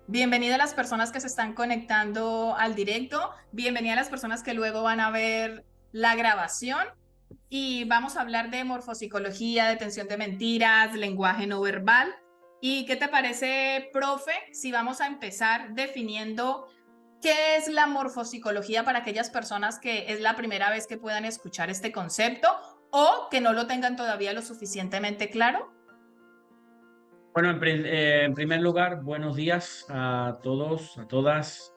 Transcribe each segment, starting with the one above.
Bienvenida a las personas que se están conectando al directo. Bienvenida a las personas que luego van a ver la grabación. Y vamos a hablar de morfopsicología, detención de mentiras, lenguaje no verbal. ¿Y qué te parece, profe, si vamos a empezar definiendo qué es la morfopsicología para aquellas personas que es la primera vez que puedan escuchar este concepto o que no lo tengan todavía lo suficientemente claro? Bueno, en primer lugar, buenos días a todos, a todas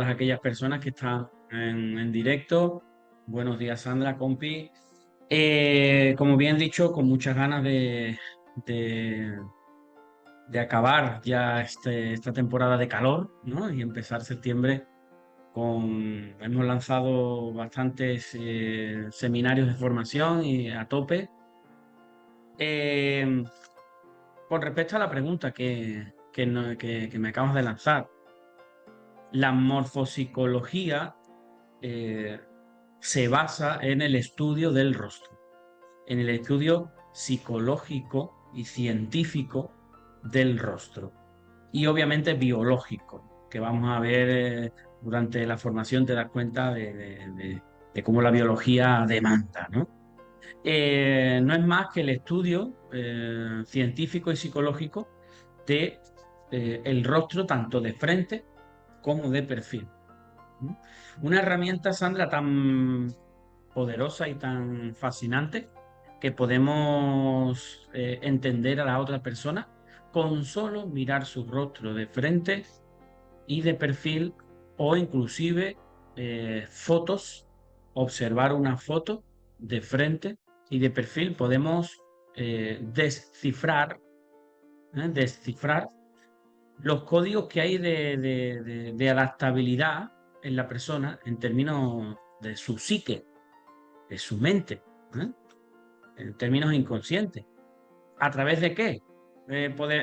aquellas personas que están en directo. Buenos días, Sandra, compi. Como bien dicho, con muchas ganas de, de acabar ya esta temporada de calor, ¿no? Y empezar septiembre Hemos lanzado bastantes seminarios de formación y a tope. Eh, Con respecto a la pregunta que me acabas de lanzar, la morfopsicología eh, se basa en el estudio del rostro, en el estudio psicológico y científico del rostro y obviamente biológico, que vamos a ver durante la formación, te das cuenta de cómo la biología demanda, ¿no? No es más que el estudio científico y psicológico de el rostro tanto de frente como de perfil. ¿Mm? Una herramienta, Sandra, tan poderosa y tan fascinante que podemos entender a la otra persona con solo mirar su rostro de frente y de perfil o inclusive fotos, observar una foto de frente y de perfil, podemos descifrar los códigos que hay de adaptabilidad en la persona en términos de su psique, de su mente, ¿eh? En términos inconscientes. ¿A través de qué?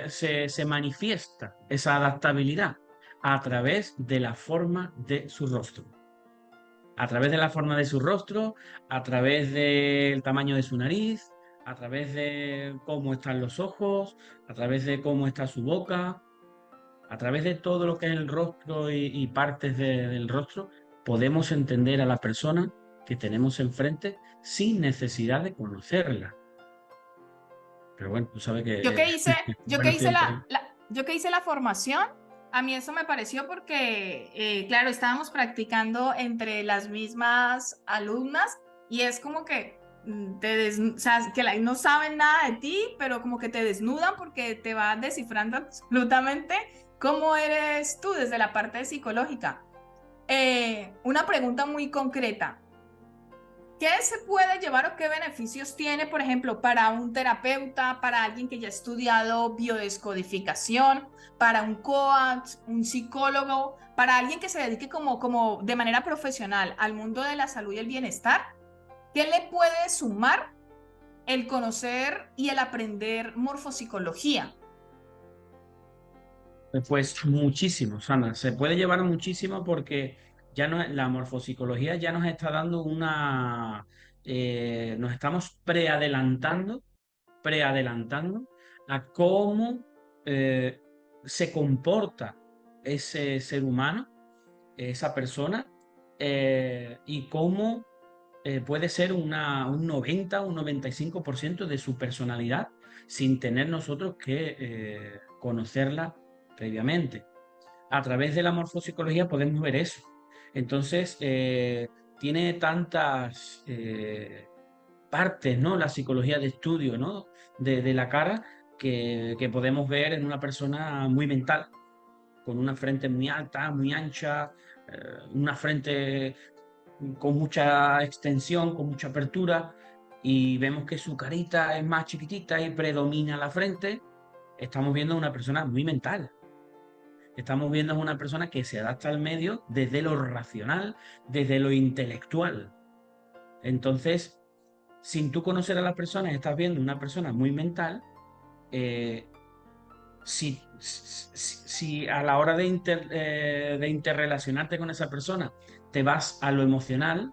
Se manifiesta esa adaptabilidad a través de la forma de su rostro. A través de la forma de su rostro, a través del tamaño de su nariz, a través de cómo están los ojos, a través de cómo está su boca, a través de todo lo que es el rostro y partes del rostro, podemos entender a la persona que tenemos enfrente sin necesidad de conocerla. Pero bueno, tú sabes Yo que que hice, yo que bueno hice siempre. yo que hice la formación, a mí eso me pareció porque, claro, estábamos practicando entre las mismas alumnas y es como que o sea, que no saben nada de ti, pero como que te desnudan porque te van descifrando absolutamente cómo eres tú desde la parte psicológica. Una pregunta muy concreta. ¿Qué se puede llevar o qué beneficios tiene, por ejemplo, para un terapeuta, para alguien que ya ha estudiado biodescodificación, para un coach, un psicólogo, para alguien que se dedique como de manera profesional al mundo de la salud y el bienestar? ¿Qué le puede sumar el conocer y el aprender morfopsicología? Pues muchísimo, Sana. Se puede llevar muchísimo porque ya no, la morfopsicología ya nos está dando nos estamos preadelantando a cómo eh, se comporta ese ser humano, esa persona, y cómo puede ser un 90, un 95% de su personalidad sin tener nosotros que conocerla previamente. A través de la morfopsicología podemos ver eso. Entonces, tiene tantas partes, ¿no? La psicología de estudio, ¿no? De la cara que podemos ver en una persona muy mental, con una frente muy alta, muy ancha, una frente con mucha extensión, con mucha apertura, y vemos que su carita es más chiquitita y predomina la frente. Estamos viendo a una persona muy mental. Estamos viendo a una persona que se adapta al medio desde lo racional, desde lo intelectual. Entonces, sin tú conocer a las personas, estás viendo una persona muy mental. eh, si a la hora de interrelacionarte con esa persona te vas a lo emocional,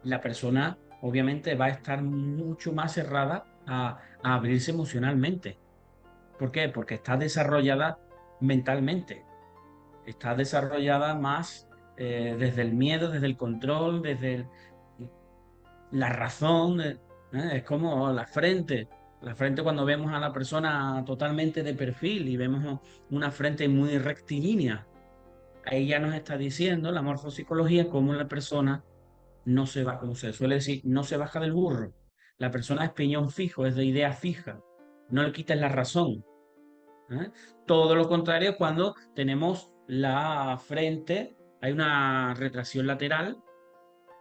la persona obviamente va a estar mucho más cerrada a abrirse emocionalmente. ¿Por qué? Porque está desarrollada mentalmente. Está desarrollada más desde el miedo, desde el control, desde la razón. Es como la frente. La frente, cuando vemos a la persona totalmente de perfil y vemos una frente muy rectilínea, ahí ya nos está diciendo la morfopsicología cómo la persona no se va, como se suele decir, no se baja del burro. La persona es piñón fijo, es de idea fija. No le quites la razón. ¿Eh? Todo lo contrario cuando tenemos la frente, hay una retracción lateral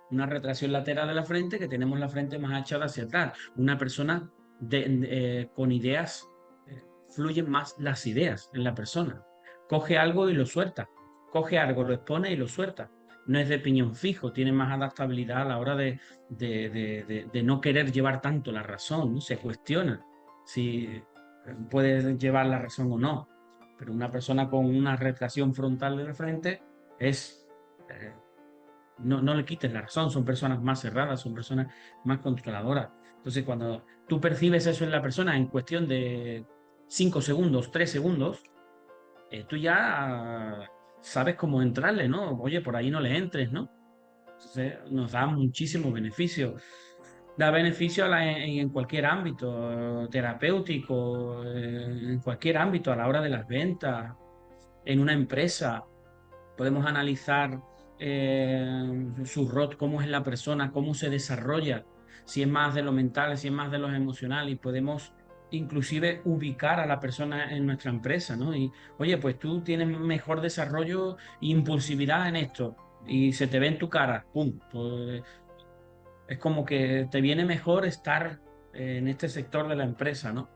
de la frente, que tenemos la frente más echada hacia atrás. Una persona con ideas, fluyen más las ideas en la persona. Coge algo y lo suelta. Coge algo, lo expone y lo suelta. No es de piñón fijo, tiene más adaptabilidad a la hora de no querer llevar tanto la razón, ¿no? Se cuestiona si puede llevar la razón o no. Pero una persona con una retracción frontal de la frente es... no le quites la razón, son personas más cerradas, son personas más controladoras. Entonces, cuando tú percibes eso en la persona en cuestión de 5 segundos, 3 segundos, tú ya sabes cómo entrarle, ¿no? Oye, por ahí no le entres, ¿no? Entonces, nos da muchísimos beneficios. Da beneficio en cualquier ámbito terapéutico, en cualquier ámbito, a la hora de las ventas, en una empresa. Podemos analizar su rol, cómo es la persona, cómo se desarrolla, si es más de lo mental, si es más de lo emocional, y podemos inclusive ubicar a la persona en nuestra empresa, ¿no? Y, oye, pues tú tienes mejor desarrollo e impulsividad en esto, y se te ve en tu cara, ¡pum! Pues es como que te viene mejor estar en este sector de la empresa, ¿no?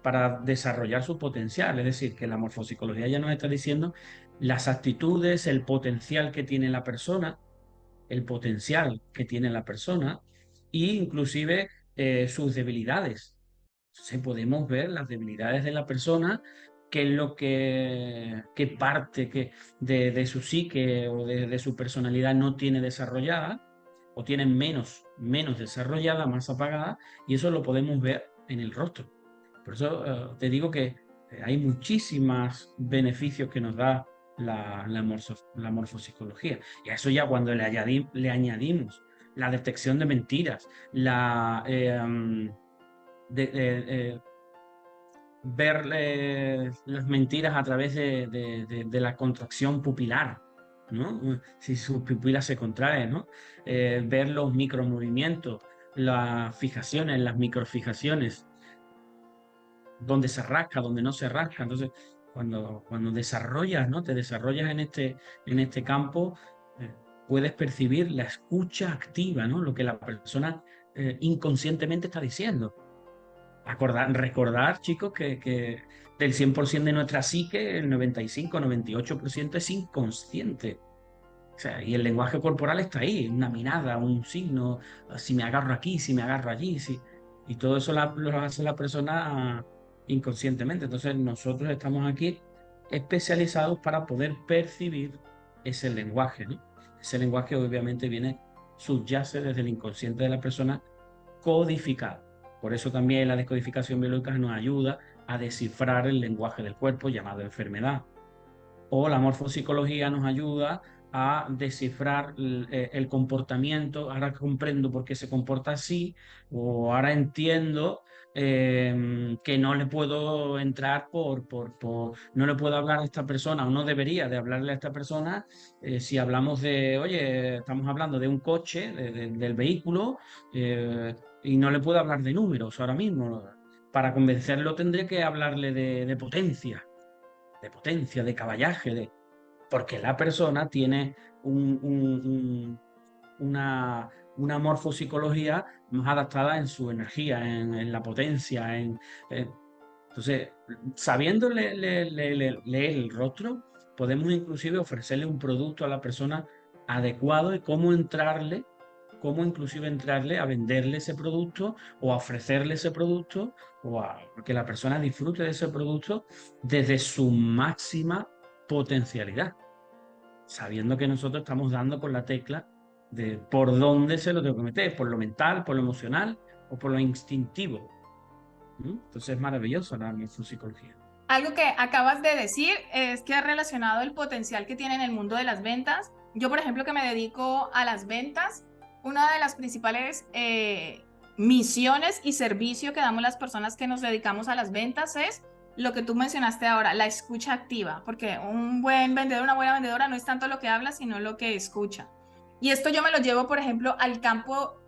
Para desarrollar su potencial. Es decir, que la morfopsicología ya nos está diciendo las actitudes, el potencial que tiene la persona, el potencial que tiene la persona e inclusive sus debilidades. Entonces podemos ver las debilidades de la persona, qué es lo qué parte de su psique o de su personalidad no tiene desarrollada o tiene menos desarrollada, más apagada, y eso lo podemos ver en el rostro. Por eso te digo que hay muchísimos beneficios que nos da la morfopsicología. Y a eso ya cuando le añadimos la detección de mentiras, de ver las mentiras a través de la contracción pupilar, ¿no? Si sus pupilas se contraen, ¿no? Ver los micromovimientos, las fijaciones, las microfijaciones, donde se rasca, donde no se rasca. Entonces, cuando desarrollas, ¿no? Te desarrollas en este campo, eh, puedes percibir la escucha activa, ¿no? Lo que la persona inconscientemente está diciendo. Recordar, chicos, que del 100% de nuestra psique, el 95-98% es inconsciente. O sea, y el lenguaje corporal está ahí, una mirada, un signo, si me agarro aquí, si me agarro allí, y todo eso lo hace la persona inconscientemente. Entonces nosotros estamos aquí especializados para poder percibir ese lenguaje, ¿no? Ese lenguaje obviamente subyace desde el inconsciente de la persona, codificado. Por eso también la descodificación biológica nos ayuda a descifrar el lenguaje del cuerpo llamado enfermedad. O la morfopsicología nos ayuda a descifrar el comportamiento. Ahora comprendo por qué se comporta así, o ahora entiendo que no le puedo entrar no le puedo hablar a esta persona, o no debería de hablarle a esta persona si hablamos oye, estamos hablando de un coche, del vehículo, y no le puedo hablar de números ahora mismo. Para convencerlo tendré que hablarle de caballaje, porque la persona tiene una morfopsicología más adaptada en su energía, en la potencia. Entonces, sabiendo leer el rostro, podemos inclusive ofrecerle un producto a la persona adecuado, y cómo inclusive entrarle a venderle ese producto o a ofrecerle ese producto, o a que la persona disfrute de ese producto desde su máxima potencialidad, sabiendo que nosotros estamos dando con la tecla de por dónde se lo tengo que meter, por lo mental, por lo emocional o por lo instintivo. ¿Mm? Entonces es maravilloso la psicología. Algo que acabas de decir es que ha relacionado el potencial que tiene en el mundo de las ventas. Yo, por ejemplo, que me dedico a las ventas, una de las principales misiones y servicio que damos las personas que nos dedicamos a las ventas es lo que tú mencionaste ahora, la escucha activa, porque un buen vendedor, una buena vendedora no es tanto lo que habla, sino lo que escucha. Y esto yo me lo llevo, por ejemplo, al campo,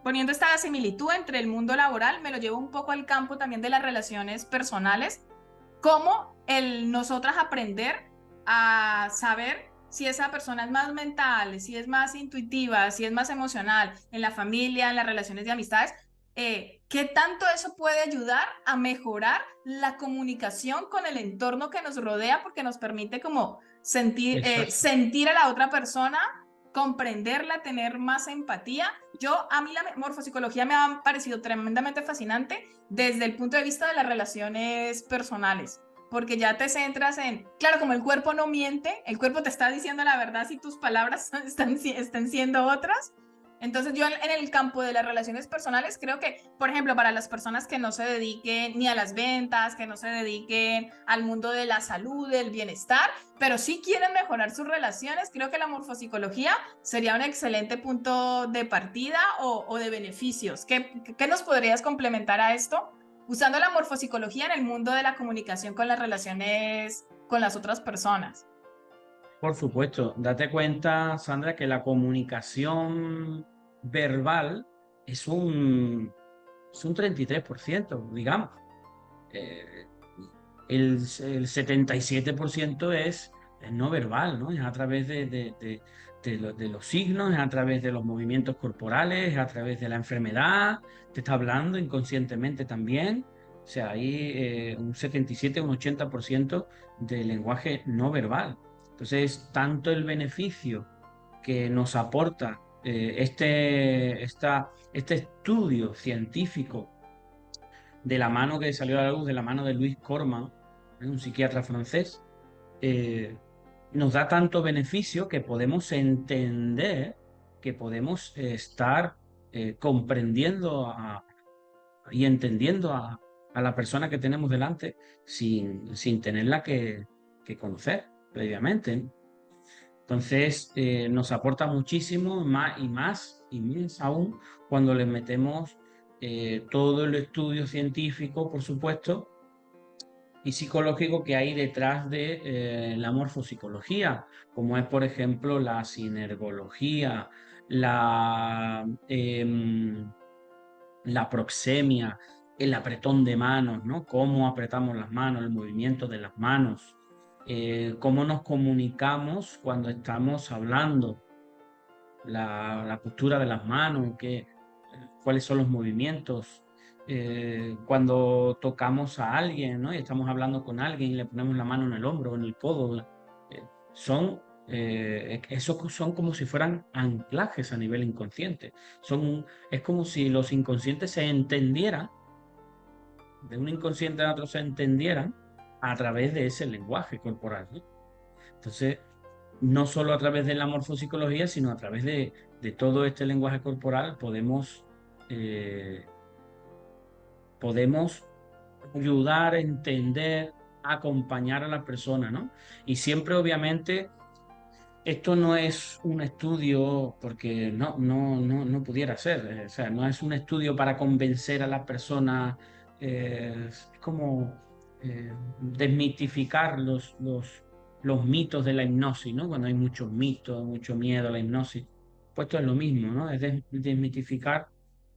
poniendo esta similitud entre el mundo laboral, me lo llevo un poco al campo también de las relaciones personales, como el nosotras aprender a saber si esa persona es más mental, si es más intuitiva, si es más emocional, en la familia, en las relaciones de amistades, qué tanto eso puede ayudar a mejorar la comunicación con el entorno que nos rodea, porque nos permite como sentir, Exacto. sentir a la otra persona, comprenderla, tener más empatía. A mí la morfopsicología me ha parecido tremendamente fascinante desde el punto de vista de las relaciones personales, porque ya te centras en, claro, como el cuerpo no miente, el cuerpo te está diciendo la verdad si tus palabras están siendo otras. Entonces yo en el campo de las relaciones personales creo que, por ejemplo, para las personas que no se dediquen ni a las ventas, que no se dediquen al mundo de la salud, del bienestar, pero sí quieren mejorar sus relaciones, creo que la morfopsicología sería un excelente punto de partida o de beneficios. ¿Qué nos podrías complementar a esto usando la morfopsicología en el mundo de la comunicación con las relaciones con las otras personas? Por supuesto, date cuenta, Sandra, que la comunicación verbal es un 33%, digamos. Eh, el 77% es no verbal, ¿no? Es a través de los signos, es a través de los movimientos corporales, es a través de la enfermedad, te está hablando inconscientemente también. O sea, hay un 77, un 80% de lenguaje no verbal. Entonces, tanto el beneficio que nos aporta este estudio científico de la mano que salió a la luz, de la mano de Louis Corman, un psiquiatra francés, eh, nos da tanto beneficio que podemos entender, que podemos estar comprendiendo y entendiendo a la persona que tenemos delante sin tenerla que conocer previamente. Entonces, nos aporta muchísimo más y más aún cuando le metemos todo el estudio científico, por supuesto, y psicológico que hay detrás de la morfopsicología, como es, por ejemplo, la sinergología, la proxemia, el apretón de manos, ¿no? Cómo apretamos las manos, el movimiento de las manos, cómo nos comunicamos cuando estamos hablando, la postura de las manos, cuáles son los movimientos. Cuando tocamos a alguien, ¿no? Y estamos hablando con alguien y le ponemos la mano en el hombro, en el codo, eh, esos son como si fueran anclajes a nivel inconsciente. Es como si los inconscientes se entendieran, de un inconsciente a otro se entendieran a través de ese lenguaje corporal, ¿no? Entonces, no solo a través de la morfopsicología, sino a través de todo este lenguaje corporal eh, podemos ayudar a entender, acompañar a la persona, ¿no? Y siempre, obviamente, esto no es un estudio, porque no pudiera ser, o sea, no es un estudio para convencer a la persona, es como desmitificar los mitos de la hipnosis, ¿no? Cuando hay muchos mitos, mucho miedo a la hipnosis, pues esto es lo mismo, ¿no? Es desmitificar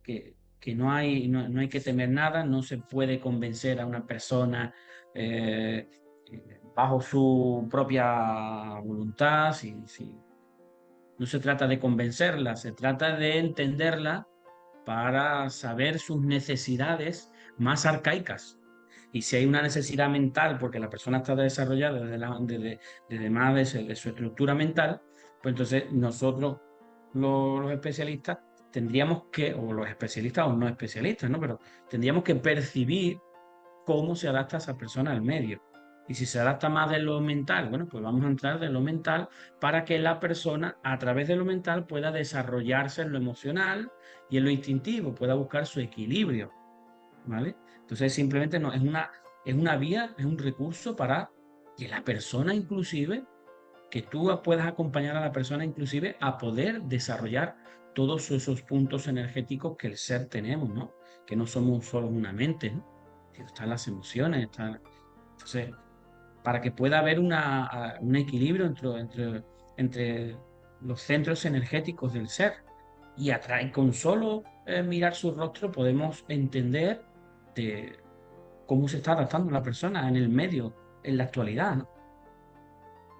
que no hay que temer nada, no se puede convencer a una persona eh, bajo su propia voluntad. No se trata de convencerla, se trata de entenderla para saber sus necesidades más arcaicas. Y si hay una necesidad mental, porque la persona está desarrollada desde más de su estructura mental, pues entonces nosotros, los especialistas, tendríamos que, o los especialistas o no especialistas, ¿no? Pero tendríamos que percibir cómo se adapta esa persona al medio. Y si se adapta más de lo mental, bueno, pues vamos a entrar de lo mental para que la persona a través de lo mental pueda desarrollarse en lo emocional y en lo instintivo, pueda buscar su equilibrio, ¿vale? Entonces simplemente no, es Es una vía, es un recurso para que la persona inclusive, que tú puedas acompañar a la persona inclusive a poder desarrollar todos esos puntos energéticos que el ser tenemos, ¿no? Que no somos solo una mente, ¿no? Están las emociones, entonces, para que pueda haber un equilibrio entre los centros energéticos del ser. Y con solo mirar su rostro podemos entender de cómo se está adaptando la persona en el medio, en la actualidad, ¿no?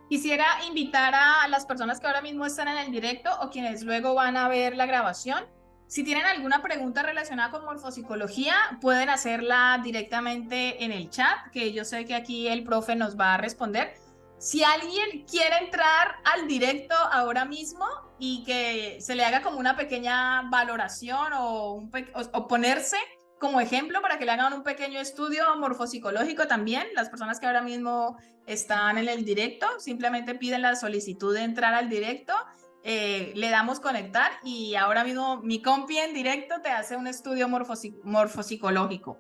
Quisiera invitar a las personas que ahora mismo están en el directo o quienes luego van a ver la grabación. Si tienen alguna pregunta relacionada con morfopsicología, pueden hacerla directamente en el chat, que yo sé que aquí el profe nos va a responder. Si alguien quiere entrar al directo ahora mismo y que se le haga como una pequeña valoración o ponerse como ejemplo para que le hagan un pequeño estudio morfopsicológico también, las personas que ahora mismo están en el directo, simplemente piden la solicitud de entrar al directo, le damos conectar y ahora mismo mi compi en directo te hace un estudio morfopsicológico.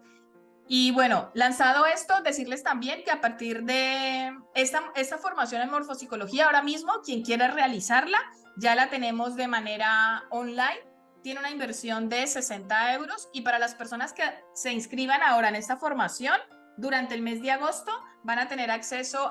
Y bueno, lanzado esto, decirles también que a partir de esta formación en morfopsicología, ahora mismo, quien quiera realizarla, ya la tenemos de manera online. Tiene una inversión de 60 euros y para las personas que se inscriban ahora en esta formación, durante el mes de agosto van a tener acceso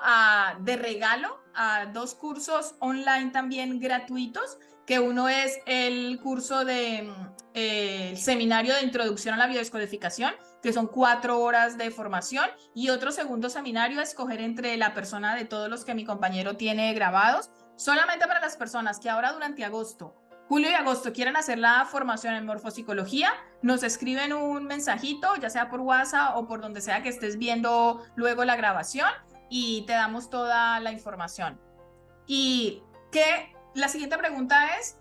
de regalo a 2 cursos online también gratuitos, que uno es el curso de el seminario de introducción a la biodescodificación, que son 4 horas de formación, y otro segundo seminario a escoger entre la persona de todos los que mi compañero tiene grabados, solamente para las personas que ahora durante agosto, julio y agosto quieren hacer la formación en morfopsicología, nos escriben un mensajito, ya sea por WhatsApp o por donde sea que estés viendo luego la grabación, y te damos toda la información. Y que la siguiente pregunta es,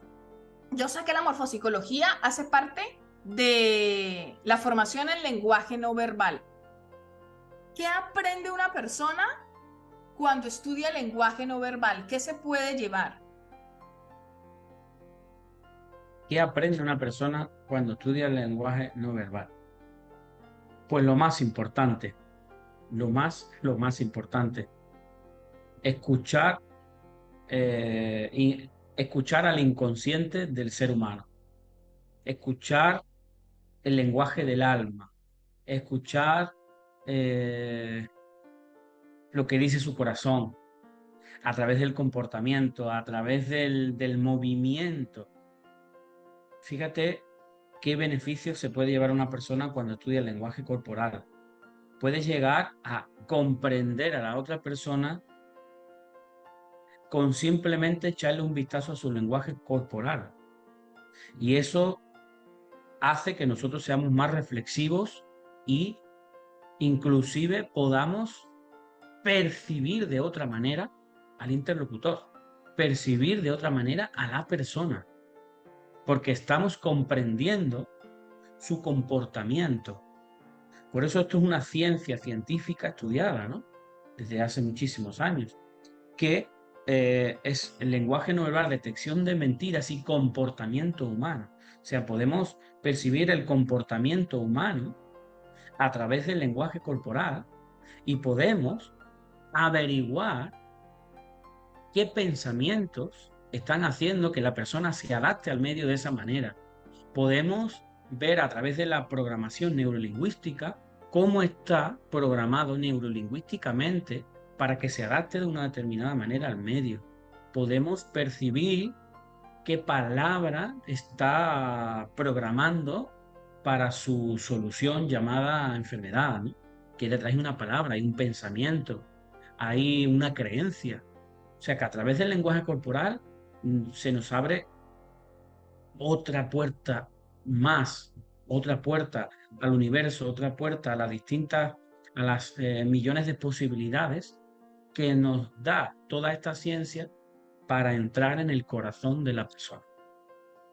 yo sé que la morfopsicología hace parte de la formación en lenguaje no verbal. ¿Qué aprende una persona cuando estudia lenguaje no verbal? ¿Qué se puede llevar? ¿Qué aprende una persona cuando estudia el lenguaje no verbal? Pues lo más importante, escuchar, escuchar al inconsciente del ser humano, escuchar el lenguaje del alma, escuchar eh, lo que dice su corazón, a través del comportamiento, a través del movimiento. Fíjate qué beneficios se puede llevar una persona cuando estudia el lenguaje corporal. Puedes llegar a comprender a la otra persona con simplemente echarle un vistazo a su lenguaje corporal. Y eso hace que nosotros seamos más reflexivos y inclusive podamos percibir de otra manera al interlocutor, percibir de otra manera a la persona, porque estamos comprendiendo su comportamiento. Por eso esto es una ciencia científica estudiada, ¿no? Desde hace muchísimos años, que es el lenguaje no verbal, detección de mentiras y comportamiento humano. O sea, podemos percibir el comportamiento humano a través del lenguaje corporal y podemos averiguar qué pensamientos están haciendo que la persona se adapte al medio de esa manera. Podemos ver a través de la programación neurolingüística cómo está programado neurolingüísticamente para que se adapte de una determinada manera al medio. Podemos percibir qué palabra está programando para su solución llamada enfermedad, ¿no? Que detrás hay una palabra, hay un pensamiento, hay una creencia. O sea que a través del lenguaje corporal se nos abre otra puerta más, otra puerta al universo, otra puerta a a las millones de posibilidades que nos da toda esta ciencia para entrar en el corazón de la persona.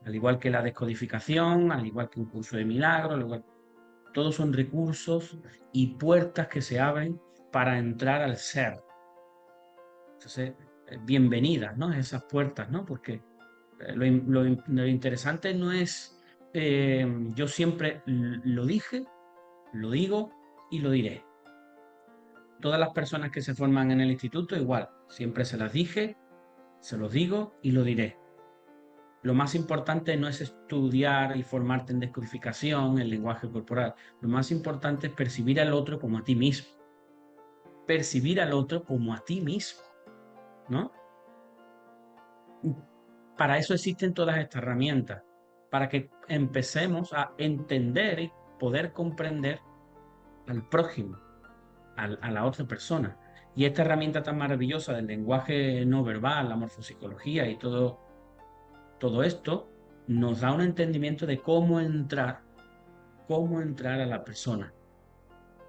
Al igual que la descodificación, al igual que un curso de milagros, todos son recursos y puertas que se abren para entrar al ser. Entonces, bienvenidas, ¿no? Esas puertas, ¿no? Porque lo interesante no es, yo siempre lo dije, lo digo y lo diré. todas las personas que se forman en el instituto, igual, siempre se las dije, se los digo y lo diré. Lo más importante no es estudiar y formarte en descodificación, en lenguaje corporal. Lo más importante es percibir al otro como a ti mismo. Percibir al otro como a ti mismo, ¿no? Para eso existen todas estas herramientas, para que empecemos a entender y poder comprender al prójimo, a la otra persona. Y esta herramienta tan maravillosa del lenguaje no verbal, la morfopsicología y todo esto, nos da un entendimiento de cómo entrar a la persona,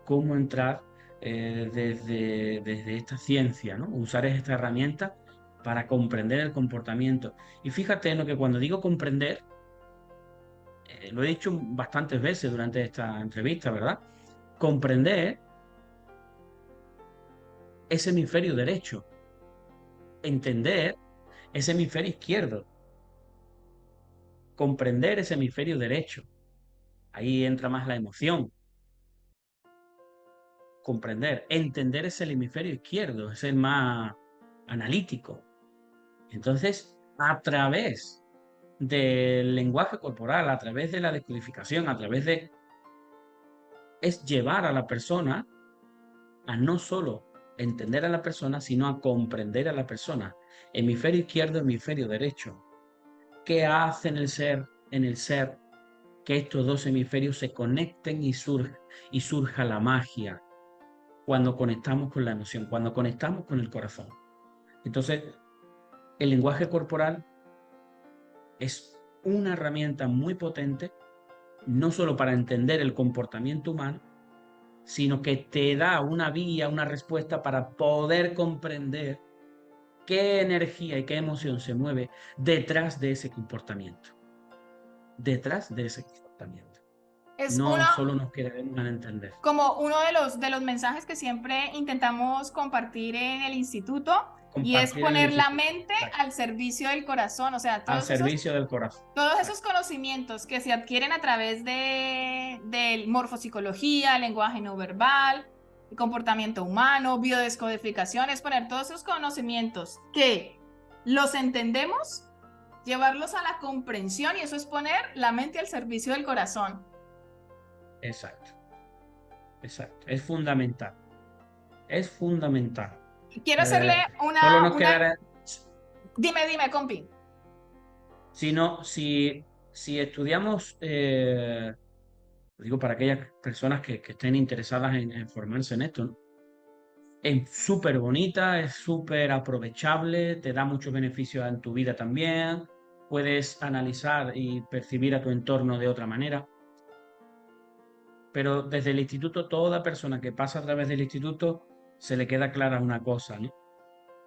cómo entrar desde esta ciencia, ¿no? Usar esta herramienta para comprender el comportamiento. Y fíjate en lo que cuando digo comprender, lo he dicho bastantes veces durante esta entrevista, ¿verdad? Comprender es hemisferio derecho, entender es hemisferio izquierdo, comprender es hemisferio derecho. Ahí entra más la emoción. Comprender, entender es el hemisferio izquierdo, es el más analítico. Entonces, a través del lenguaje corporal, a través de la decodificación, a través de... es llevar a la persona a no solo entender a la persona, sino a comprender a la persona. Hemisferio izquierdo, hemisferio derecho. ¿Qué hace en el ser que estos dos hemisferios se conecten y surja la magia cuando conectamos con la emoción, cuando conectamos con el corazón? Entonces, el lenguaje corporal es una herramienta muy potente, no solo para entender el comportamiento humano, sino que te da una vía, una respuesta para poder comprender qué energía y qué emoción se mueve detrás de ese comportamiento. Detrás de ese comportamiento. Es uno, No solo nos queremos entender. como uno de los mensajes que siempre intentamos compartir en el instituto, y es Compartir en el poner la instituto. mente Exacto. al servicio del corazón, o sea, Al servicio del corazón. todos esos Exacto. conocimientos que se adquieren a través de morfopsicología, lenguaje no verbal, comportamiento humano, biodescodificación, es poner todos esos conocimientos que los entendemos, llevarlos a la comprensión, y eso es poner la mente al servicio del corazón. Exacto. Exacto. Es fundamental. Es fundamental. Quiero hacerle Solo nos una... quedará... Dime, compi. Si estudiamos, digo para aquellas personas que estén interesadas en formarse en esto, ¿no? Es súper bonita, es súper aprovechable, te da muchos beneficios en tu vida también, puedes analizar y percibir a tu entorno de otra manera. Pero desde el instituto, toda persona que pasa a través del instituto se le queda clara una cosa, ¿no?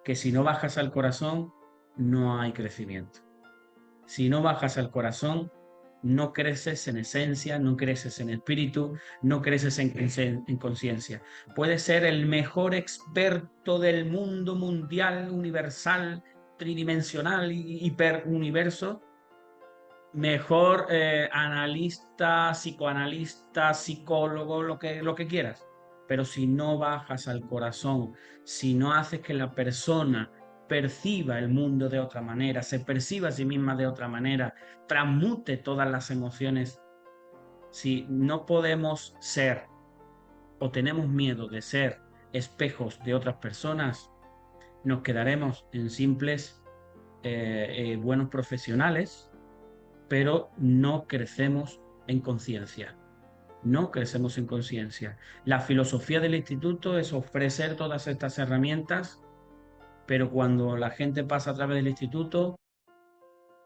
Que si no bajas al corazón, no hay crecimiento. Si no bajas al corazón, no creces en esencia, no creces en espíritu, no creces en conciencia. Puedes ser el mejor experto del mundo mundial, universal, tridimensional, hiperuniverso, mejor analista, psicoanalista, psicólogo, lo que quieras. Pero si no bajas al corazón, si no haces que la persona perciba el mundo de otra manera, se perciba a sí misma de otra manera, transmute todas las emociones, si no podemos ser o tenemos miedo de ser espejos de otras personas, nos quedaremos en simples buenos profesionales, pero no crecemos en conciencia. No crecemos en conciencia. La filosofía del instituto es ofrecer todas estas herramientas, pero cuando la gente pasa a través del instituto,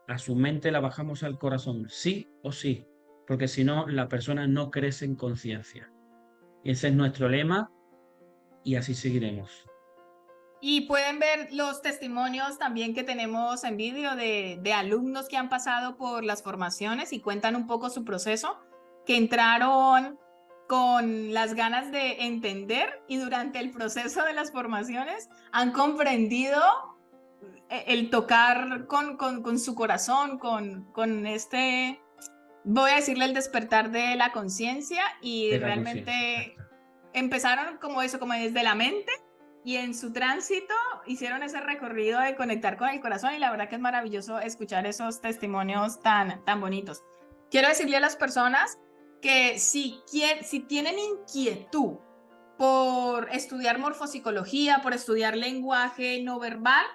a su mente la bajamos al corazón, sí o sí, porque si no, la persona no crece en conciencia. Y ese es nuestro lema y así seguiremos. Y pueden ver los testimonios también que tenemos en vídeo de alumnos que han pasado por las formaciones y cuentan un poco su proceso, que entraron con las ganas de entender, y durante el proceso de las formaciones han comprendido el tocar con su corazón, con este, voy a decirle, el despertar de la conciencia, y De la conciencia. realmente empezaron como eso, como desde la mente, y en su tránsito hicieron ese recorrido de conectar con el corazón, y la verdad que es maravilloso escuchar esos testimonios tan bonitos. Quiero decirle a las personas que si tienen inquietud por estudiar morfopsicología, por estudiar lenguaje no verbal,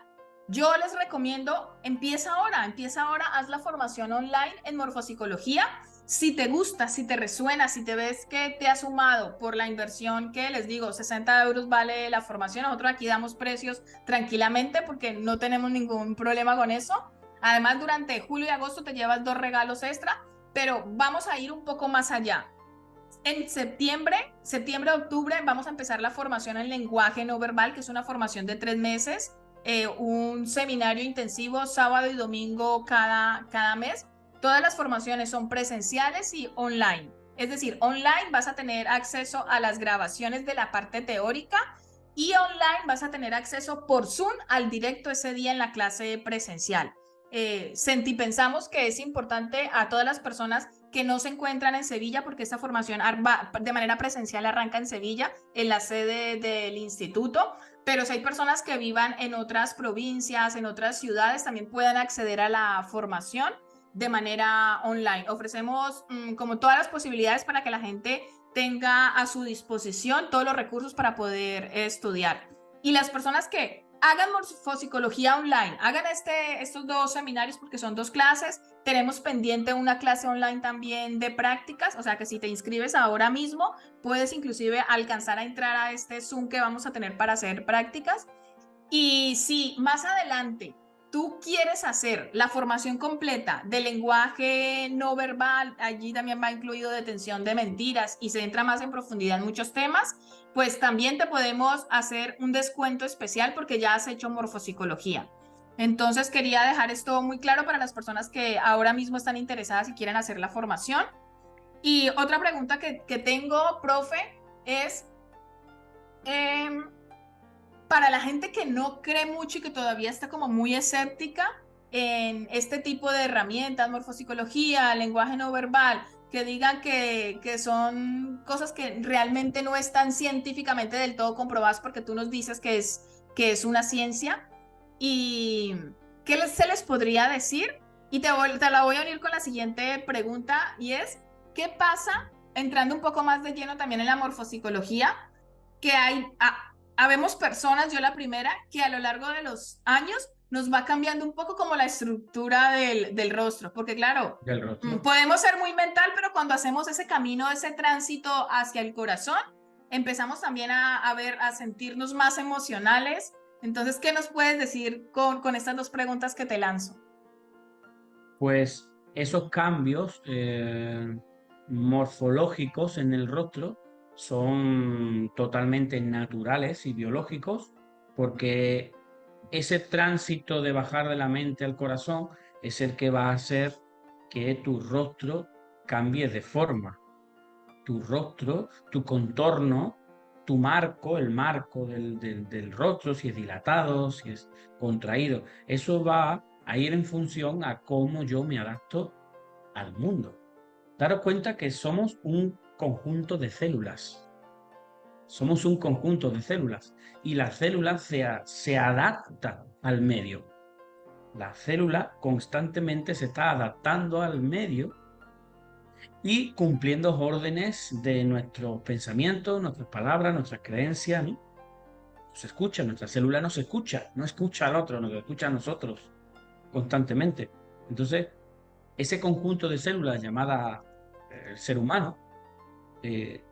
yo les recomiendo, empieza ahora, haz la formación online en morfopsicología. Si te gusta, si te resuena, si te ves que te has sumado por la inversión que les digo, 60 euros vale la formación, nosotros aquí damos precios tranquilamente porque no tenemos ningún problema con eso. Además, durante julio y agosto te llevas 2 regalos extra, pero vamos a ir un poco más allá. En septiembre, octubre, vamos a empezar la formación en lenguaje no verbal, que es una formación de 3 meses, un seminario intensivo sábado y domingo cada mes. Todas las formaciones son presenciales y online. Es decir, online vas a tener acceso a las grabaciones de la parte teórica y online vas a tener acceso por Zoom al directo ese día en la clase presencial. Pensamos que es importante a todas las personas que no se encuentran en Sevilla, porque esta formación de manera presencial arranca en Sevilla, en la sede del instituto, pero si hay personas que vivan en otras provincias, en otras ciudades, también puedan acceder a la formación de manera online. Ofrecemos como todas las posibilidades para que la gente tenga a su disposición todos los recursos para poder estudiar. Y las personas que hagan morfopsicología online, hagan estos 2 seminarios porque son 2 clases. Tenemos pendiente una clase online también de prácticas, o sea que si te inscribes ahora mismo, puedes inclusive alcanzar a entrar a este Zoom que vamos a tener para hacer prácticas. Y si más adelante tú quieres hacer la formación completa de lenguaje no verbal, allí también va incluido detención de mentiras y se entra más en profundidad en muchos temas, pues también te podemos hacer un descuento especial porque ya has hecho morfopsicología. Entonces quería dejar esto muy claro para las personas que ahora mismo están interesadas y quieren hacer la formación. Y otra pregunta que tengo, profe, es... Eh, para la gente que no cree mucho y que todavía está como muy escéptica en este tipo de herramientas, morfopsicología, lenguaje no verbal, que digan que son cosas que realmente no están científicamente del todo comprobadas, porque tú nos dices que es una ciencia. ¿Y qué se les podría decir? Y te la voy a unir con la siguiente pregunta, y es, ¿qué pasa, entrando un poco más de lleno también en la morfopsicología, que habemos personas, yo la primera, que a lo largo de los años nos va cambiando un poco como la estructura del rostro, porque claro, Del rostro. podemos ser muy mental, pero cuando hacemos ese camino, ese tránsito hacia el corazón, empezamos también a sentirnos más emocionales. Entonces, ¿qué nos puedes decir con estas 2 preguntas que te lanzo? Pues esos cambios morfológicos en el rostro son totalmente naturales y biológicos, porque ese tránsito de bajar de la mente al corazón es el que va a hacer que tu rostro cambie de forma. Tu rostro, tu contorno, tu marco, el marco del rostro, si es dilatado, si es contraído, eso va a ir en función a cómo yo me adapto al mundo. Daros cuenta que somos un conjunto de células. Somos un conjunto de células y la célula se adapta al medio. La célula constantemente se está adaptando al medio y cumpliendo órdenes de nuestros pensamientos, nuestras palabras, nuestras creencias, ¿no? Nos escucha, nuestra célula nos escucha, no escucha al otro, nos escucha a nosotros constantemente. Entonces, ese conjunto de células llamada ser humano, eh,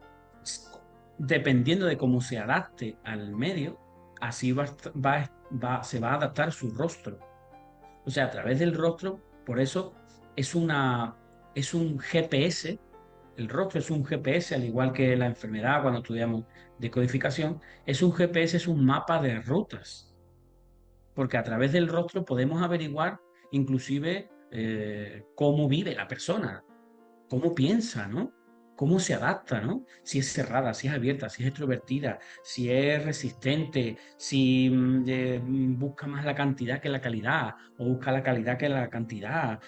dependiendo de cómo se adapte al medio, así se va a adaptar su rostro. O sea, a través del rostro, por eso es es un GPS. El rostro es un GPS, al igual que la enfermedad cuando estudiamos decodificación, es un GPS, es un mapa de rutas, porque a través del rostro podemos averiguar inclusive cómo vive la persona, cómo piensa, ¿no? Cómo se adapta, ¿no? Si es cerrada, si es abierta, si es extrovertida, si es resistente, si busca más la cantidad que la calidad, o busca la calidad que la cantidad.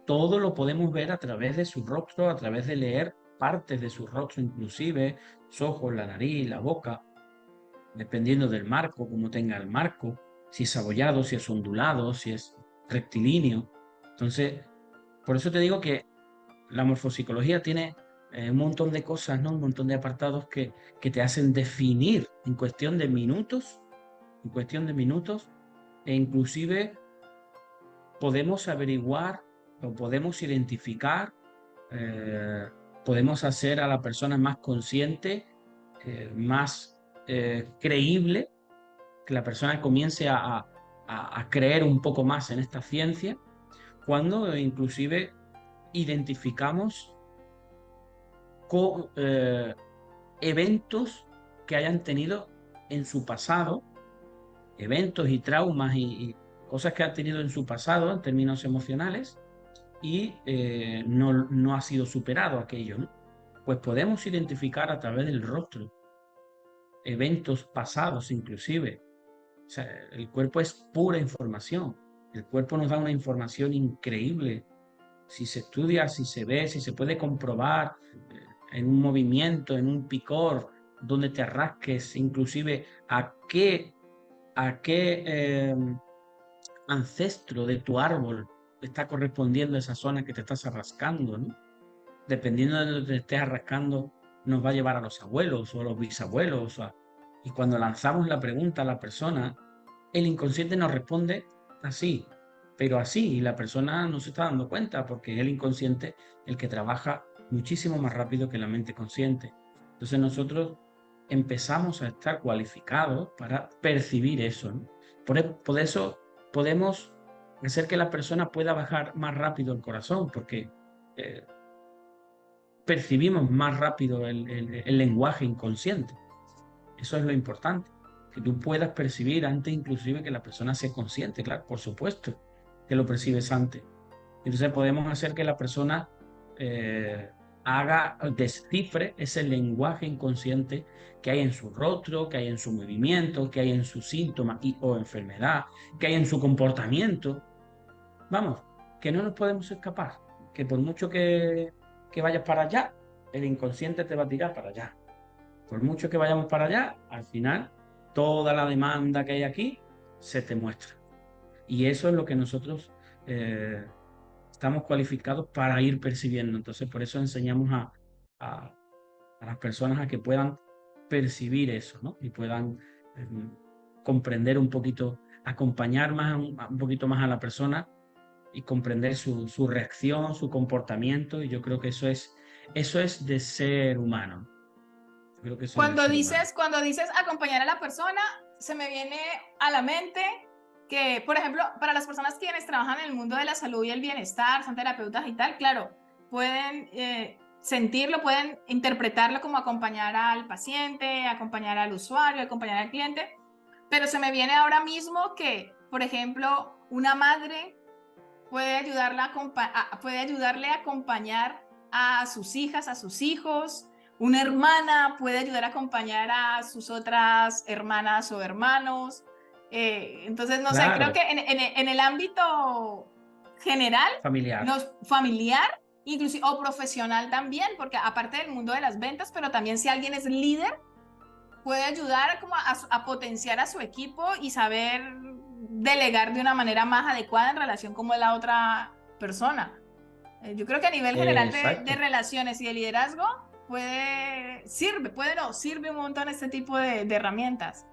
Todo lo podemos ver a través de su rostro, a través de leer partes de su rostro inclusive, los ojos, la nariz, la boca, dependiendo del marco, cómo tenga el marco, si es abollado, si es ondulado, si es rectilíneo. Entonces, por eso te digo que la morfopsicología tiene un montón de cosas, ¿no? Un montón de apartados que te hacen definir en cuestión de minutos, e inclusive podemos averiguar o podemos identificar, eh, podemos hacer a la persona más consciente, más creíble, que la persona comience a creer un poco más en esta ciencia, cuando inclusive identificamos eventos que hayan tenido en su pasado, eventos y traumas y cosas que han tenido en su pasado en términos emocionales, y no ha sido superado aquello, ¿no? Pues podemos identificar a través del rostro eventos pasados inclusive. O sea, el cuerpo es pura información. El cuerpo nos da una información increíble. Si se estudia, si se ve, si se puede comprobar en un movimiento, en un picor, donde te rasques, inclusive a qué ancestro de tu árbol está correspondiendo esa zona que te estás rascando, ¿no? Dependiendo de donde te estés rascando, nos va a llevar a los abuelos o a los bisabuelos. Y cuando lanzamos la pregunta a la persona, el inconsciente nos responde así, pero así, y la persona no se está dando cuenta porque es el inconsciente el que trabaja muchísimo más rápido que la mente consciente. Entonces nosotros empezamos a estar cualificados para percibir eso, ¿no? Por eso podemos hacer que la persona pueda bajar más rápido el corazón, porque eh, percibimos más rápido el lenguaje inconsciente. Eso es lo importante, que tú puedas percibir antes inclusive que la persona sea consciente, claro, por supuesto que lo percibes antes. Entonces podemos hacer que la persona eh, descifre ese lenguaje inconsciente que hay en su rostro, que hay en su movimiento, que hay en su síntoma o enfermedad, que hay en su comportamiento. Vamos, que no nos podemos escapar, que por mucho que vayas para allá, el inconsciente te va a tirar para allá. Por mucho que vayamos para allá, al final toda la demanda que hay aquí se te muestra. Y eso es lo que nosotros eh, estamos cualificados para ir percibiendo. Entonces, por eso enseñamos a, a las personas a que puedan percibir eso, ¿no? Y puedan eh, comprender un poquito, acompañar un poquito más a la persona y comprender su reacción, su comportamiento. Y yo creo que eso es de ser humano. Yo creo que eso es de ser humano. Cuando dices acompañar a la persona, se me viene a la mente que, por ejemplo, para las personas quienes trabajan en el mundo de la salud y el bienestar, son terapeutas y tal, claro, pueden sentirlo, pueden interpretarlo como acompañar al paciente, acompañar al usuario, acompañar al cliente, pero se me viene ahora mismo que, por ejemplo, una madre puede ayudarle a acompañar a sus hijas, a sus hijos. Una hermana puede ayudar a acompañar a sus otras hermanas o hermanos. Entonces, no sé, creo Claro, que en el ámbito general, familiar. familiar, inclusive, o profesional también, porque aparte del mundo de las ventas, pero también si alguien es líder, puede ayudar como a potenciar a su equipo y saber delegar de una manera más adecuada en relación como es la otra persona. Yo creo que a nivel general de Exacto. relaciones y de liderazgo sirve un montón este tipo de herramientas.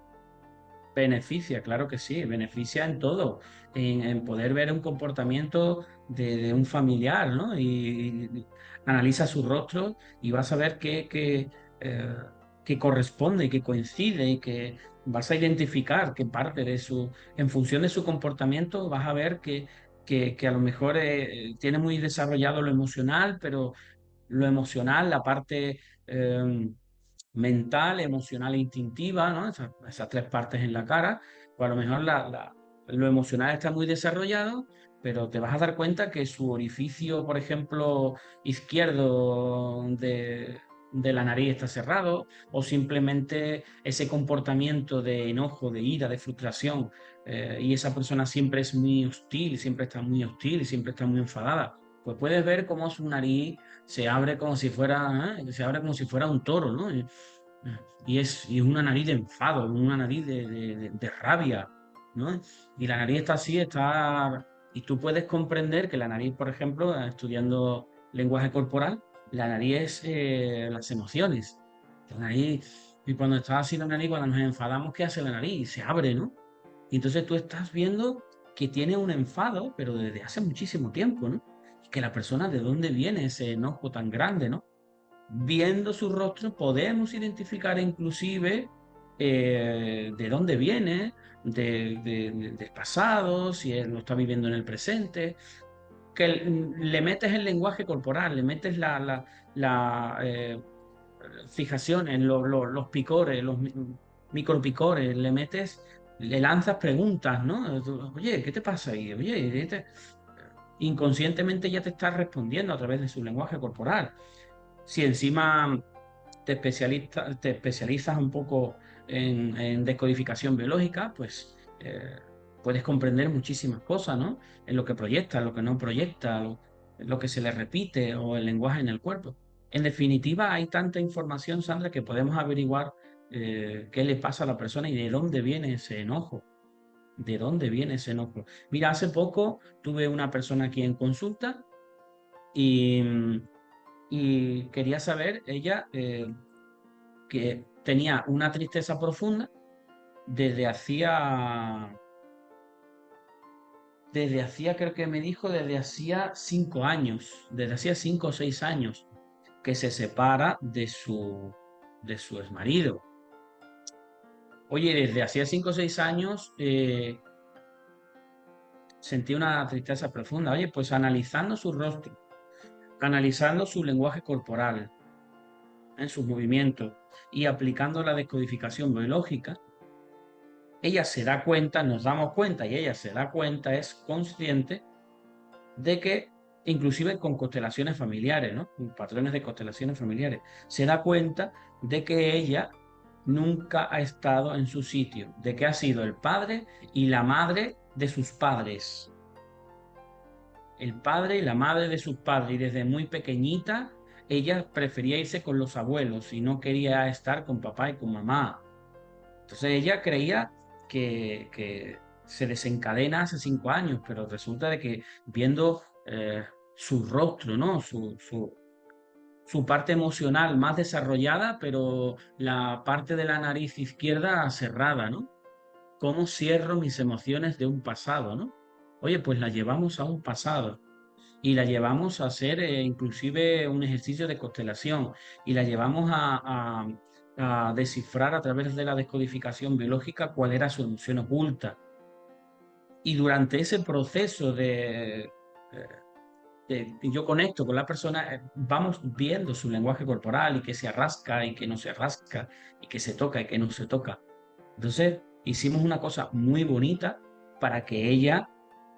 Beneficia, claro que sí, beneficia en todo, en poder ver un comportamiento de un familiar, ¿no? Y analiza su rostro y vas a ver que corresponde y que coincide y que vas a identificar qué parte de en función de su comportamiento, vas a ver que a lo mejor tiene muy desarrollado lo emocional, pero lo emocional, la parte mental, emocional e instintiva, ¿no? Esas tres partes en la cara, pues a lo mejor lo emocional está muy desarrollado, pero te vas a dar cuenta que su orificio, por ejemplo, izquierdo de la nariz está cerrado, o simplemente ese comportamiento de enojo, de ira, de frustración, y esa persona siempre es muy hostil, siempre está muy hostil y siempre está muy enfadada. pues puedes ver cómo su nariz se abre como si fuera, se abre como si fuera un toro, ¿no? Y es una nariz de enfado, una nariz de rabia, ¿no? Y la nariz está así, está... Y tú puedes comprender que la nariz, por ejemplo, estudiando lenguaje corporal, la nariz es las emociones. La nariz, y cuando está así la nariz, cuando nos enfadamos, ¿qué hace la nariz? Se abre, ¿no? Y entonces tú estás viendo que tiene un enfado, pero desde hace muchísimo tiempo, ¿no? Y que la persona, ¿de dónde viene ese enojo tan grande, ¿no? Viendo su rostro podemos identificar inclusive de dónde viene, del pasado, si él lo está viviendo en el presente, que le metes el lenguaje corporal, le metes la fijación en los picores, los micropicores, le metes, le lanzas preguntas, ¿no? Oye, ¿qué te pasa ahí? Oye, inconscientemente ya te está respondiendo a través de su lenguaje corporal. Si encima te especializas un poco en descodificación biológica, pues puedes comprender muchísimas cosas, ¿no? En lo que proyecta, lo que no proyecta, lo que se le repite o el lenguaje en el cuerpo. En definitiva, hay tanta información, Sandra, que podemos averiguar qué le pasa a la persona y de dónde viene ese enojo. ¿De dónde viene ese enojo? Mira, hace poco tuve una persona aquí en consulta y, y quería saber, ella que tenía una tristeza profunda desde hacía, creo que me dijo, desde hacía 5 años, desde hacía 5 o 6 años, que se separa de su exmarido. Oye, desde hacía 5 o 6 años sentí una tristeza profunda. Oye, pues analizando su rostro, analizando su lenguaje corporal, en sus movimientos y aplicando la descodificación biológica, ella se da cuenta, nos damos cuenta y ella se da cuenta, es consciente de que, inclusive con constelaciones familiares, ¿no? Con patrones de constelaciones familiares, se da cuenta de que ella nunca ha estado en su sitio, de que ha sido el padre y la madre de sus padres, el padre y la madre de sus padres, y desde muy pequeñita ella prefería irse con los abuelos y no quería estar con papá y con mamá. Entonces ella creía que se desencadena hace 5 años, pero resulta de que viendo su rostro, ¿no? Su parte emocional más desarrollada, pero la parte de la nariz izquierda cerrada, ¿no? ¿Cómo cierro mis emociones de un pasado, ¿no? Oye, pues la llevamos a un pasado y la llevamos a hacer inclusive un ejercicio de constelación y la llevamos a descifrar a través de la descodificación biológica cuál era su emoción oculta. Y durante ese proceso yo conecto con la persona, vamos viendo su lenguaje corporal y que se arrasca y que no se arrasca y que se toca y que no se toca. Entonces hicimos una cosa muy bonita para que ella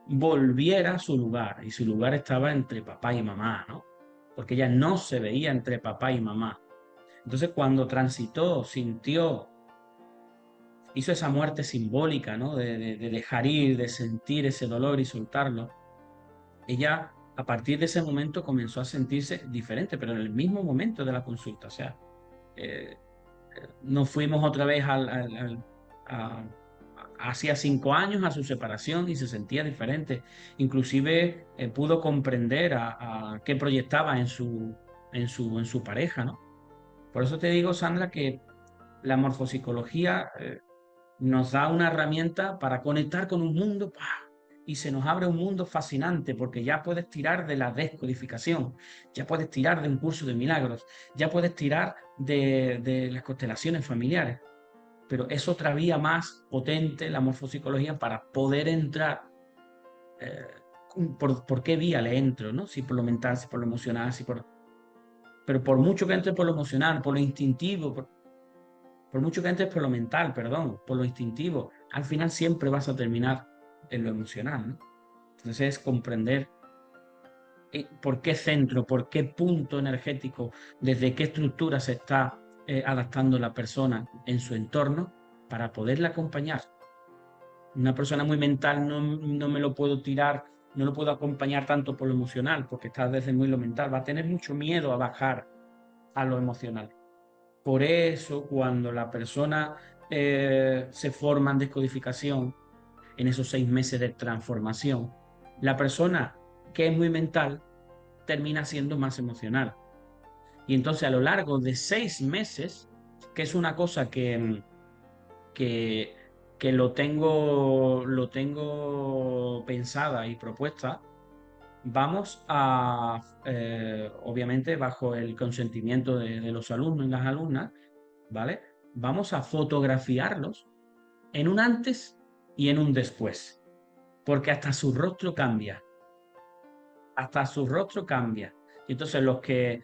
volviera a su lugar, y su lugar estaba entre papá y mamá, ¿no? Porque ella no se veía entre papá y mamá. Entonces cuando transitó, sintió, hizo esa muerte simbólica, ¿no? De dejar ir, de sentir ese dolor y soltarlo, ella a partir de ese momento comenzó a sentirse diferente, pero en el mismo momento de la consulta. O sea, eh, nos fuimos otra vez a, hacía 5 años a su separación y se sentía diferente. Inclusive pudo comprender a qué proyectaba en su pareja, ¿no? Por eso te digo, Sandra, que la morfopsicología nos da una herramienta para conectar con un mundo, ¡pah! Y se nos abre un mundo fascinante porque ya puedes tirar de la descodificación, ya puedes tirar de un curso de milagros, ya puedes tirar de las constelaciones familiares, pero es otra vía más potente la morfopsicología para poder entrar. eh, por qué vía le entro, ¿no? Si por lo mental, si por lo emocional, pero por mucho que entre por lo emocional, por lo instintivo, por mucho que entres por lo mental, perdón, por lo instintivo, al final siempre vas a terminar en lo emocional, ¿no? Entonces es comprender por qué centro, por qué punto energético, desde qué estructura se está adaptando la persona en su entorno para poderla acompañar. Una persona muy mental no me lo puedo tirar no lo puedo acompañar tanto por lo emocional, porque está desde muy lo mental, va a tener mucho miedo a bajar a lo emocional. Por eso, cuando la persona se forma en descodificación, en esos 6 meses de transformación, la persona que es muy mental termina siendo más emocional. Y entonces a lo largo de 6 meses, que es una cosa que, que lo tengo pensada y propuesta, vamos a, obviamente bajo el consentimiento de los alumnos y las alumnas, ¿vale? Vamos a fotografiarlos en un antes y en un después, porque hasta su rostro cambia, hasta su rostro cambia. Y entonces los que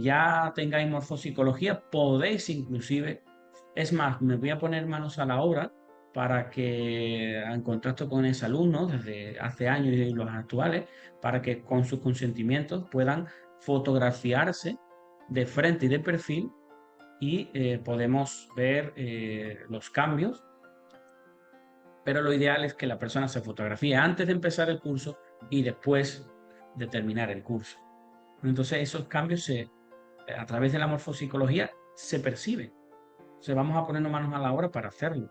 ya tengáis morfopsicología, podéis inclusive, es más, me voy a poner manos a la obra para que, en contacto con ese alumno desde hace años y los actuales, para que con sus consentimientos puedan fotografiarse de frente y de perfil y podemos ver los cambios, pero lo ideal es que la persona se fotografíe antes de empezar el curso y después de terminar el curso. Entonces esos cambios a través de la morfopsicología se perciben. Entonces vamos a ponernos manos a la obra para hacerlo.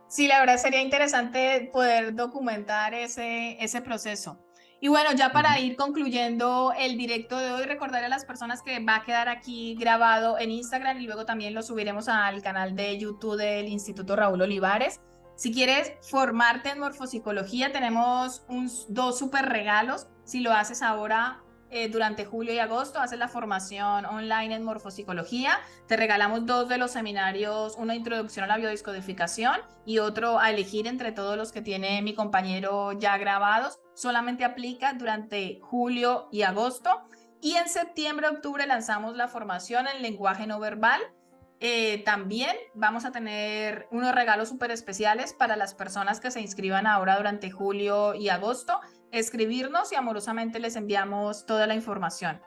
Sí, la verdad sería interesante poder documentar ese proceso. Y bueno, ya Uh para -huh. ir concluyendo el directo de hoy, recordarle a las personas que va a quedar aquí grabado en Instagram y luego también lo subiremos al canal de YouTube del Instituto Raúl Olivares. Si quieres formarte en morfopsicología, tenemos dos super regalos. Si lo haces ahora, durante julio y agosto, haces la formación online en morfopsicología. Te regalamos 2 de los seminarios, una introducción a la biodescodificación y otro a elegir entre todos los que tiene mi compañero ya grabados. Solamente aplica durante julio y agosto. Y en septiembre, octubre lanzamos la formación en lenguaje no verbal. También vamos a tener unos regalos súper especiales para las personas que se inscriban ahora durante julio y agosto. Escribirnos y amorosamente les enviamos toda la información.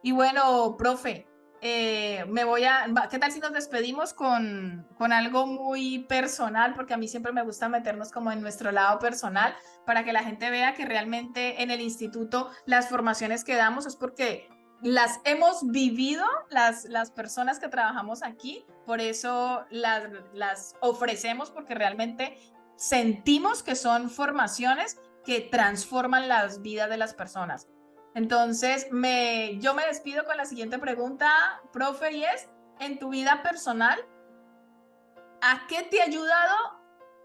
Y bueno, profe, ¿qué tal si nos despedimos con algo muy personal? Porque a mí siempre me gusta meternos como en nuestro lado personal para que la gente vea que realmente en el instituto las formaciones que damos es porque las hemos vivido las personas que trabajamos aquí, por eso las ofrecemos porque realmente sentimos que son formaciones que transforman las vidas de las personas. Entonces, yo me despido con la siguiente pregunta, profe, y es, en tu vida personal, ¿a qué te ha ayudado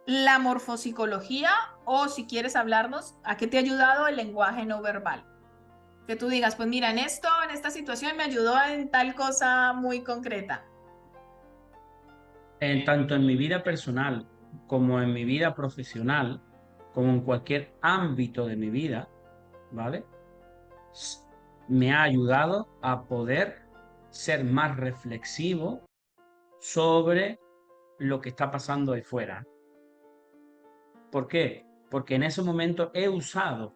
la morfopsicología? O si quieres hablarnos, ¿a qué te ha ayudado el lenguaje no verbal? Que tú digas, pues mira, en esta situación me ayudó en tal cosa muy concreta. Tanto en mi vida personal como en mi vida profesional, como en cualquier ámbito de mi vida, ¿vale? Me ha ayudado a poder ser más reflexivo sobre lo que está pasando ahí fuera. ¿Por qué? Porque en ese momento he usado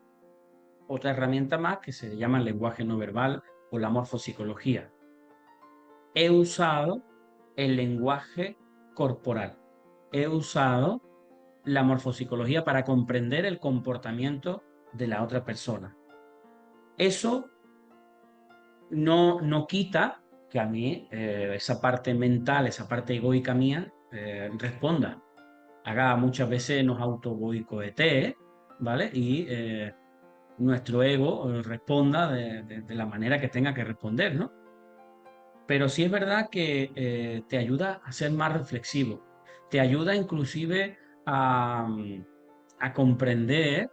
otra herramienta más que se llama el lenguaje no verbal o la morfopsicología. He usado el lenguaje corporal. He usado la morfopsicología para comprender el comportamiento de la otra persona. Eso no quita que a mí esa parte mental, esa parte egoica mía, responda. Haga muchas veces nos autoboicotee, ¿vale? Y nuestro ego responda de la manera que tenga que responder, ¿no? Pero sí es verdad que te ayuda a ser más reflexivo, te ayuda inclusive a comprender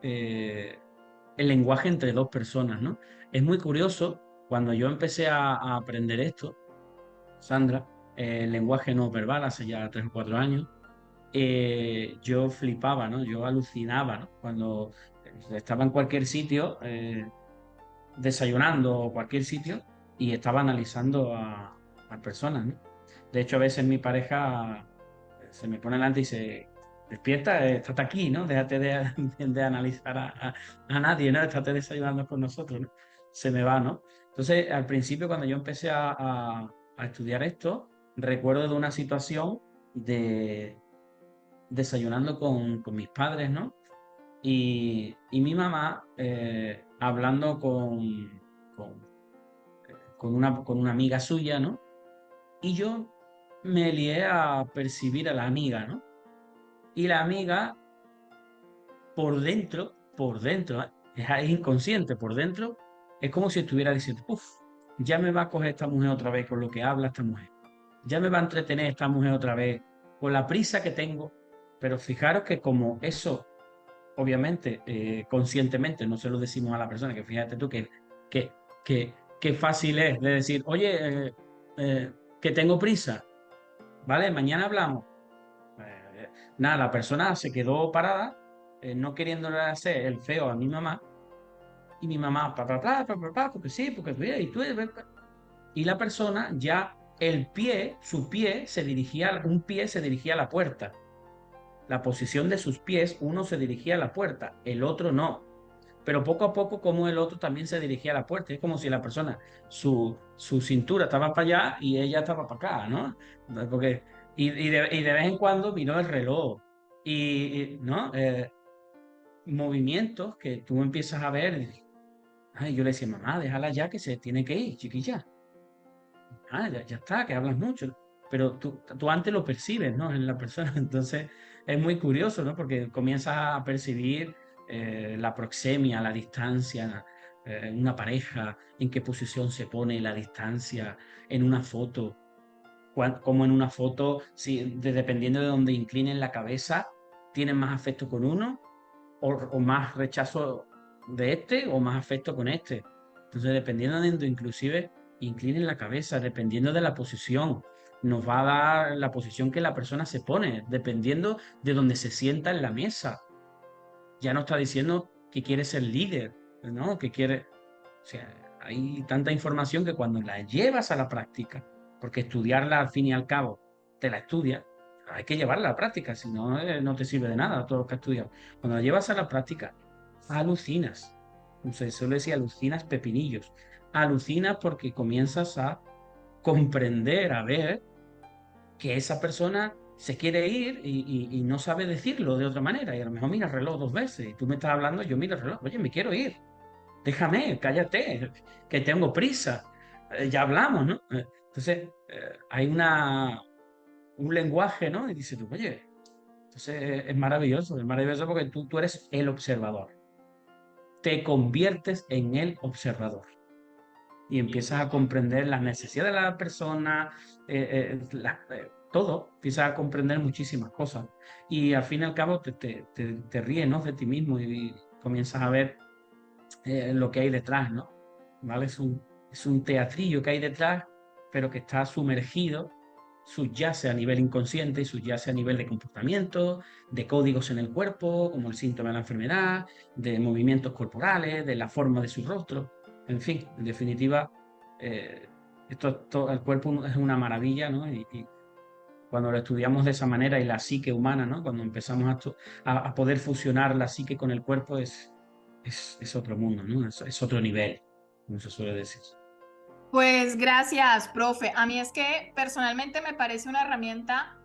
eh, el lenguaje entre dos personas, ¿no? Es muy curioso, cuando yo empecé a aprender esto, Sandra, el lenguaje no verbal hace ya 3 o 4 años, yo flipaba, ¿no? Yo alucinaba, ¿no? Cuando estaba en cualquier sitio, desayunando o cualquier sitio, y estaba analizando a personas, ¿no? De hecho, a veces mi pareja se me pone delante y dice, despierta, estate aquí, ¿no? Déjate de analizar a nadie, ¿no? Estate desayunando con nosotros, ¿no? Se me va, ¿no? Entonces, al principio, cuando yo empecé a estudiar esto, recuerdo de una situación de desayunando con mis padres, ¿no? Y mi mamá, hablando con, con una amiga suya, ¿no? Y yo me lié a percibir a la amiga, ¿no? Y la amiga, por dentro, es inconsciente, por dentro, es como si estuviera diciendo, uff, ya me va a coger esta mujer otra vez con lo que habla esta mujer. Ya me va a entretener esta mujer otra vez con la prisa que tengo. Pero fijaros que como eso, obviamente, conscientemente, no se lo decimos a la persona, que fíjate tú que, que fácil es de decir, oye, eh, que tengo prisa, ¿vale? Mañana hablamos. Nada, la persona se quedó parada, no queriéndole hacer el feo a mi mamá, y mi mamá, porque sí, porque y tú, y la persona ya, su pie se dirigía, un pie se dirigía a la puerta. La posición de sus pies, uno se dirigía a la puerta, el otro no. Pero poco a poco, como el otro también se dirigía a la puerta. Es como si la persona, su cintura estaba para allá y ella estaba para acá, ¿no? Porque, y de vez en cuando vino el reloj. ¿No? Movimientos que tú empiezas a ver. Ay, yo le decía, mamá, déjala ya que se tiene que ir, chiquilla. Ya está, que hablas mucho. Pero tú antes lo percibes, ¿no? En la persona. Entonces es muy curioso, ¿no? Porque comienzas a percibir la proxemia, la distancia, una pareja, en qué posición se pone la distancia en una foto. Como en una foto, si, dependiendo de donde inclinen la cabeza, tienen más afecto con uno o más rechazo de este o más afecto con este. Entonces, dependiendo de donde inclusive inclinen la cabeza, dependiendo de la posición, nos va a dar la posición que la persona se pone, dependiendo de donde se sienta en la mesa. Ya no está diciendo que quiere ser líder, ¿no? Que quiere... O sea, hay tanta información que cuando la llevas a la práctica, porque estudiarla al fin y al cabo, te la estudias, hay que llevarla a la práctica, si no, no te sirve de nada todo lo que has estudiado. Cuando la llevas a la práctica, alucinas. Se suele decir alucinas pepinillos. Alucinas porque comienzas a comprender, a ver que esa persona se quiere ir y no sabe decirlo de otra manera. Y a lo mejor mira el reloj dos veces y tú me estás hablando, yo miro el reloj, oye, me quiero ir, déjame, cállate, que tengo prisa, ya hablamos, ¿no? Entonces, hay un lenguaje, ¿no? Y dices tú, oye, entonces es maravilloso porque tú eres el observador, te conviertes en el observador y empiezas a comprender las necesidades de la persona, todo, empiezas a comprender muchísimas cosas y al fin y al cabo te ríes, ¿no? De ti mismo y comienzas a ver lo que hay detrás, ¿no? ¿Vale? Es un teatrillo que hay detrás, pero que está sumergido, subyace a nivel inconsciente y subyace a nivel de comportamiento, de códigos en el cuerpo, como el síntoma de la enfermedad, de movimientos corporales, de la forma de su rostro, en fin, en definitiva, eh, el cuerpo es una maravilla, ¿no? Y cuando lo estudiamos de esa manera y la psique humana, ¿no? Cuando empezamos a poder fusionar la psique con el cuerpo es otro mundo, ¿no? Es otro nivel, como se suele decir. Pues gracias, profe. A mí es que personalmente me parece una herramienta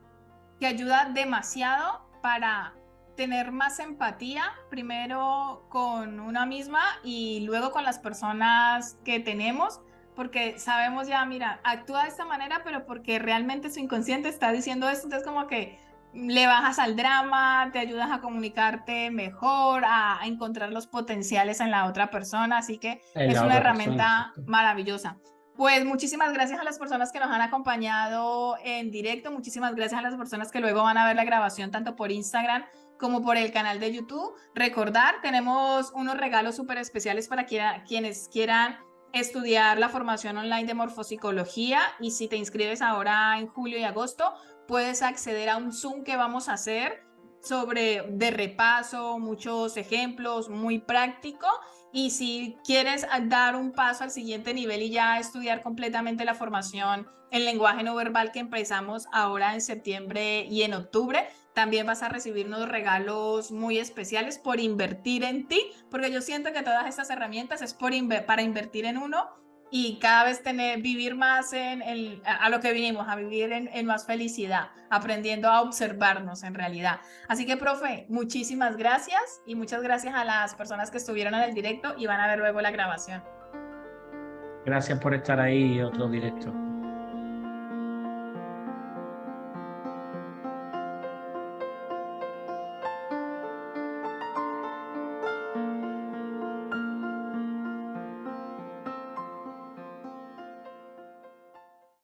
que ayuda demasiado para tener más empatía, primero con una misma y luego con las personas que tenemos, porque sabemos ya, mira, actúa de esta manera, pero porque realmente su inconsciente está diciendo esto, entonces como que le bajas al drama, te ayudas a comunicarte mejor, a encontrar los potenciales en la otra persona, así que En es la una otra persona, herramienta exacto. maravillosa. Pues muchísimas gracias a las personas que nos han acompañado en directo, muchísimas gracias a las personas que luego van a ver la grabación tanto por Instagram como por el canal de YouTube. Recordar, tenemos unos regalos súper especiales para quienes quieran estudiar la formación online de morfopsicología y si te inscribes ahora en julio y agosto, puedes acceder a un Zoom que vamos a hacer de repaso, muchos ejemplos, muy práctico. Y si quieres dar un paso al siguiente nivel y ya estudiar completamente la formación en lenguaje no verbal que empezamos ahora en septiembre y en octubre, también vas a recibir unos regalos muy especiales por invertir en ti, porque yo siento que todas estas herramientas es para invertir en uno y cada vez vivir más a lo que vinimos, a vivir en más felicidad, aprendiendo a observarnos en realidad. Así que, profe, muchísimas gracias y muchas gracias a las personas que estuvieron en el directo y van a ver luego la grabación. Gracias por estar ahí, otro directo.